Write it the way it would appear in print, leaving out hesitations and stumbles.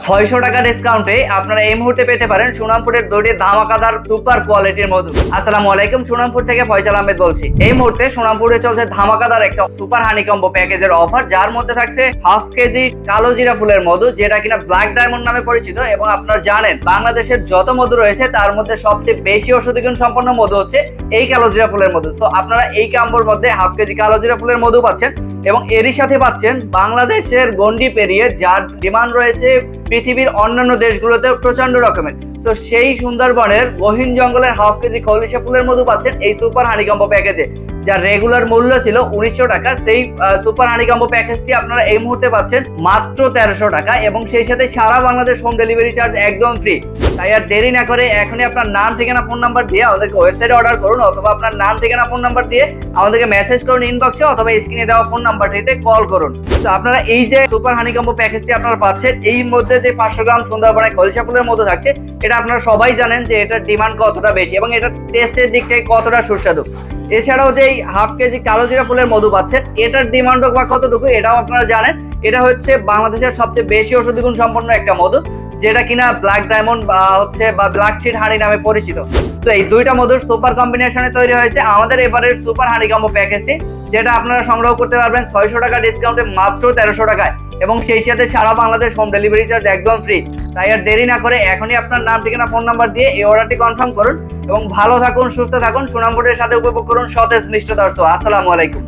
600 টাকা ডিসকাউন্টে আপনারা এই মুহূর্তে পেতে পারেন সুনামপুরের দুটি ধামাকাদার সুপার কোয়ালিটির মধু। আসসালামু আলাইকুম, সুনামপুর থেকে ফয়সাল আহমেদ বলছি। এই মুহূর্তে সুনামপুরে চলছে ধামাকাদার একটা সুপার হানি কম্বো প্যাকেজের অফার, যার মধ্যে থাকছে হাফ কেজি কালো জিরা ফুলের মধু, যেটা কিনা ব্ল্যাক ডায়মন্ড নামে পরিচিত। এবং আপনারা জানেন বাংলাদেশের যত মধু রয়েছে তার মধ্যে সবচেয়ে বেশি ঔষধি গুণ সম্পন্ন মধু হচ্ছে এই কালো জিরা ফুলের মধু। তো আপনারা এই কম্বোর মধ্যে হাফ কেজি কালো জিরা ফুলের মধু পাচ্ছেন এবং এরই সাথে পাচ্ছেন বাংলাদেশের গন্ডি পেরিয়ে যার ডিমান্ড রয়েছে পৃথিবীর অন্যান্য দেশগুলোতে প্রচন্ড রকমের। তো সেই সুন্দরবনের গহীন জঙ্গলের হাফ কেজি খলিশা ফুলের মধু পাচ্ছেন এই সুপার হানি কম্বো প্যাকেজে, যার রেগুলার মূল্য ছিল 1900 টাকা। সেই সুপার হানি কম্বো প্যাকেজটি আপনারা এই মুহূর্তে পাচ্ছেন মাত্র 1300 টাকা এবং সেই সাথে সারা বাংলাদেশ হোম ডেলিভারি চার্জ একদম ফ্রি। তাই আর দেরি না করে এখনই আপনার নাম, ঠিকানা, ফোন নাম্বার দিয়ে আমাদেরকে ওয়েবসাইটে অর্ডার করুন, অথবা আপনার নাম, ঠিকানা, ফোন নাম্বার দিয়ে আমাদেরকে মেসেজ করুন ইনবক্সে, অথবা স্ক্রিনে দেওয়া ফোন নাম্বারটিতে কল করুন। তো আপনারা এই যে সুপার হানি কম্বো প্যাকেজটি আপনারা পাচ্ছেন, এই মধ্যে যে 500 গ্রাম সুন্দরবনের খলিশা ফুলের মধু থাকছে, এটা আপনারা সবাই জানেন যে এটার ডিমান্ড কতটা বেশি এবং এটা টেস্টের দিক থেকে কতটা সুস্বাদু। এছাড়াও যে হাফ কেজি কালো জিরা ফুলের মধু পাচ্ছেন, এটার ডিমান্ড বা কতটুকু এটাও আপনারা জানেন। এটা হচ্ছে বাংলাদেশের সবচেয়ে বেশি ঔষধি গুণ সম্পন্ন একটা মধু, যেটা কিনা ব্ল্যাক ডায়মন্ড বা ব্ল্যাক শিট হানি নামে পরিচিত। তো এই দুইটা মধুর সুপার কম্বিনেশনে তৈরি হয়েছে আমাদের এবারের সুপার হানি কম্বো প্যাকেজটি, যেটা আপনারা সংগ্রহ করতে পারবেন 600 টাকা ডিসকাউন্টে মাত্র 1300 টাকায় এবং সেই সাথে সারা বাংলাদেশ হোম ডেলিভারি চার্জ একদম ফ্রি। তাই আর দেরি না করে এখনই আপনার নাম, ঠিকানা, ফোন নাম্বার দিয়ে এই অর্ডারটি কনফার্ম করুন এবং ভালো থাকুন, সুস্থ থাকুন, সুনামপুরের সাথে উপভোগ করুন সতেজ মিষ্টতার। আসসালামু আলাইকুম।